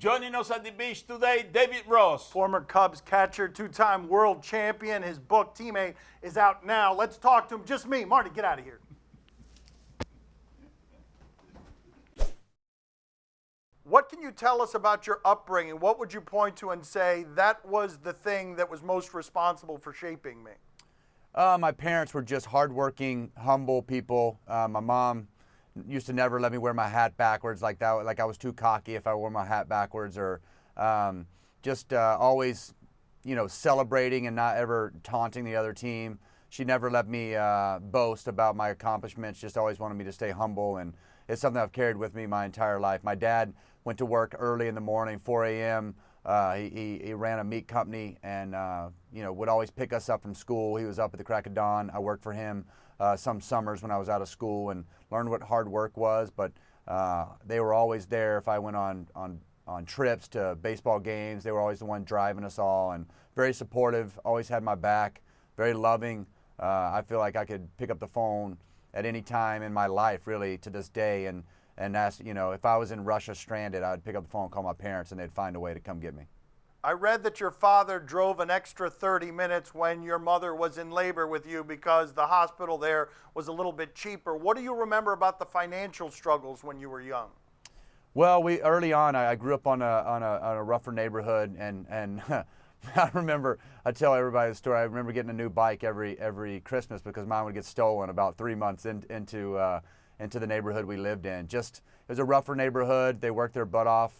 Joining us at the beach today, David Ross. Former Cubs catcher, two-time world champion. His book, Teammate, is out now. Let's talk to him. Just me. Marty, get out of here. What can you tell us about your upbringing? What would you point to and say, that was the thing that was most responsible for shaping me? My parents were just hardworking, humble people. My mom used to never let me wear my hat backwards like that, like I was too cocky if I wore my hat backwards, or always, celebrating and not ever taunting the other team. She never let me boast about my accomplishments, just always wanted me to stay humble, and it's something I've carried with me my entire life. My dad went to work early in the morning, 4 a.m. He ran a meat company and, would always pick us up from school. He was up at the crack of dawn. I worked for him some summers when I was out of school and learned what hard work was, but they were always there if I went on trips to baseball games. They were always the one driving us all, and very supportive, always had my back, very loving. I feel like I could pick up the phone at any time in my life, really, to this day, and ask, if I was in Russia stranded, I would pick up the phone and call my parents, and they'd find a way to come get me. I read that your father drove an extra 30 minutes when your mother was in labor with you because the hospital there was a little bit cheaper. What do you remember about the financial struggles when you were young? Well, early on, I grew up on a rougher neighborhood, and I remember, I tell everybody the story, I remember getting a new bike every Christmas because mine would get stolen about 3 months into the neighborhood we lived in. It was a rougher neighborhood. They worked their butt off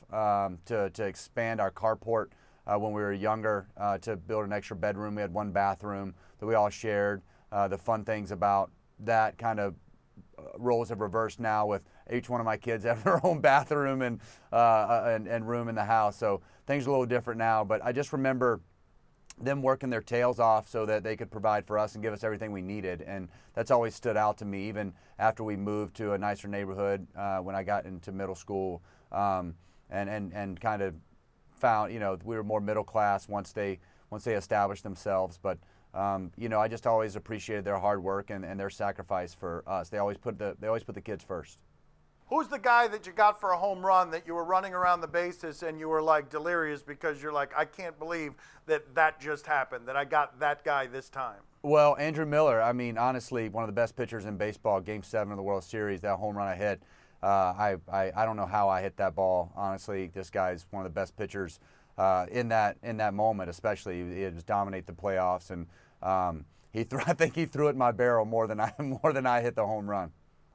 to expand our carport when we were younger, to build an extra bedroom. We had one bathroom that we all shared. The fun things about that kind of roles have reversed now, with each one of my kids having their own bathroom and room in the house. So things are a little different now, but I just remember them working their tails off so that they could provide for us and give us everything we needed. And that's always stood out to me, even after we moved to a nicer neighborhood when I got into middle school, and kind of found, we were more middle class once they established themselves. But I just always appreciated their hard work and their sacrifice for us. They always put the kids first. Who's the guy that you got for a home run that you were running around the bases and you were like delirious because you're like, I can't believe that just happened, that I got that guy this time? Well, Andrew Miller, I mean, honestly, one of the best pitchers in baseball, Game 7 of the World Series, that home run I hit. I don't know how I hit that ball. Honestly, this guy's one of the best pitchers in that moment, especially. He was dominate the playoffs, and I think he threw it in my barrel more than I hit the home run.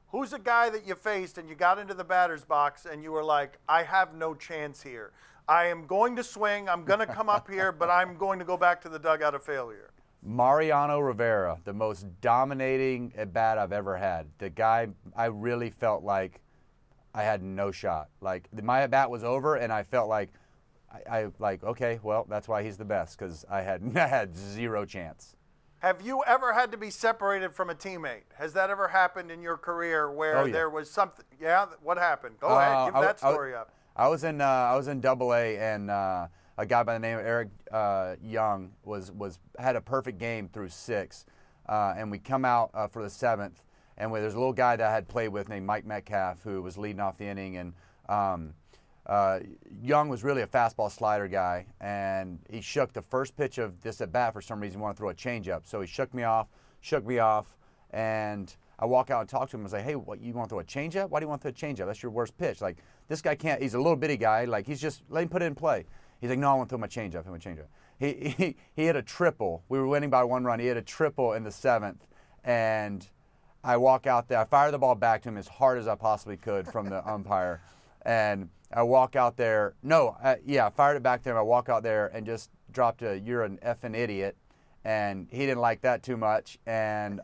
Who's a guy that you faced and you got into the batter's box and you were like, I have no chance here. I am going to swing, I'm going to come up here, but I'm going to go back to the dugout of failure? Mariano Rivera, the most dominating at-bat I've ever had. The guy, I really felt like I had no shot. Like, my at-bat was over, and I felt like, okay, well, that's why he's the best, because I had zero chance. Have you ever had to be separated from a teammate? Has that ever happened in your career where there was something? Yeah, what happened? Go ahead, give that story up. I was in AA, and a guy by the name of Eric Young had a perfect game through 6, and we come out for the 7th, and there's a little guy that I had played with named Mike Metcalf who was leading off the inning, and Young was really a fastball slider guy, and he shook the first pitch of this at bat. For some reason, he wanted to throw a changeup, so he shook me off, and I walk out and talk to him. I was like, "Hey, what, you want to throw a changeup? Why do you want to throw a changeup? That's your worst pitch. Like, this guy can't. He's a little bitty guy. Like, let him put it in play." He's like, "No, I want to throw my changeup. He hit a triple. We were winning by 1 run. He hit a triple in the 7th, and I walk out there. I fire the ball back to him as hard as I possibly could from the umpire. And I walk out there. I fired it back to him. I walk out there and just dropped "You're an effing idiot," and he didn't like that too much. And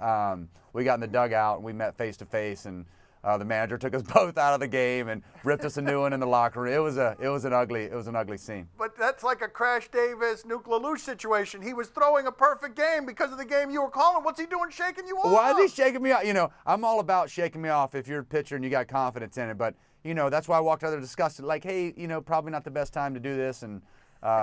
we got in the dugout and we met face to face. And the manager took us both out of the game and ripped us a new one in the locker room. It was an ugly scene. But that's like a Crash Davis, Nuke LaLoosh situation. He was throwing a perfect game because of the game you were calling. What's he doing, shaking you off? Why is he shaking me off? I'm all about shaking me off if you're a pitcher and you got confidence in it. But that's why I walked out there disgusted, like, hey, probably not the best time to do this. And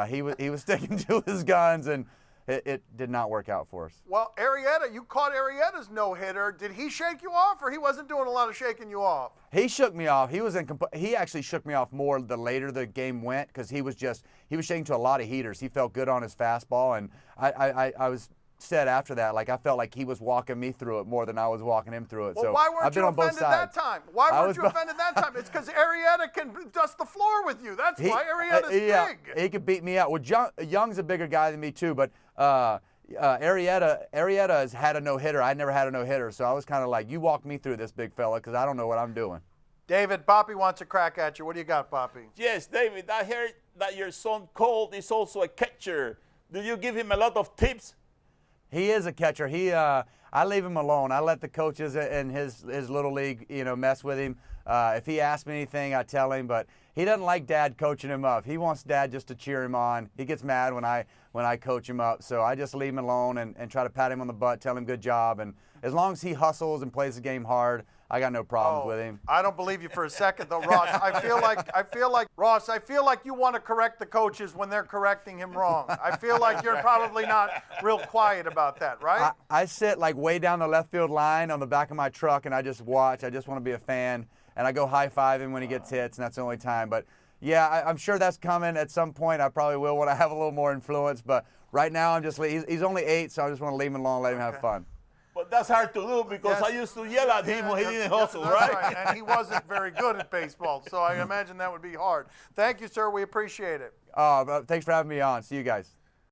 he was sticking to his guns, and it did not work out for us. Well, Arrieta, you caught Arrieta's no-hitter. Did he shake you off, or he wasn't doing a lot of shaking you off? He shook me off. He actually shook me off more the later the game went, because he was shaking to a lot of heaters. He felt good on his fastball, and I was said after that, like, I felt like he was walking me through it more than I was walking him through it. Well, so why weren't I've been you on both offended sides. that time? Why weren't you offended that time? It's because Arrieta can dust the floor with you. That's why Arrieta's big. He could beat me out. Well, Young's a bigger guy than me too, but Arrieta has had a no-hitter. I never had a no-hitter, so I was kind of like, you walk me through this, big fella, because I don't know what I'm doing. David, Poppy wants a crack at you. What do you got, Poppy? Yes, David, I heard that your son Colt is also a catcher. Do you give him a lot of tips? He is a catcher. I leave him alone. I let the coaches in his little league, mess with him. If he asks me anything, I tell him. But he doesn't like Dad coaching him up. He wants Dad just to cheer him on. He gets mad when I coach him up. So I just leave him alone and try to pat him on the butt, tell him good job. And as long as he hustles and plays the game hard, I got no problems with him. I don't believe you for a second, though, Ross. I feel like you want to correct the coaches when they're correcting him wrong. I feel like you're probably not real quiet about that, right? I sit like way down the left field line on the back of my truck, and I just watch. I just want to be a fan, and I go high-five him when he gets hits, and that's the only time. But yeah, I'm sure that's coming at some point. I probably will when I have a little more influence. But right now, he's only 8, so I just want to leave him alone, let him have fun. But that's hard to do because I used to yell at him when he didn't hustle, right? And he wasn't very good at baseball, so I imagine that would be hard. Thank you, sir. We appreciate it. Thanks for having me on. See you guys.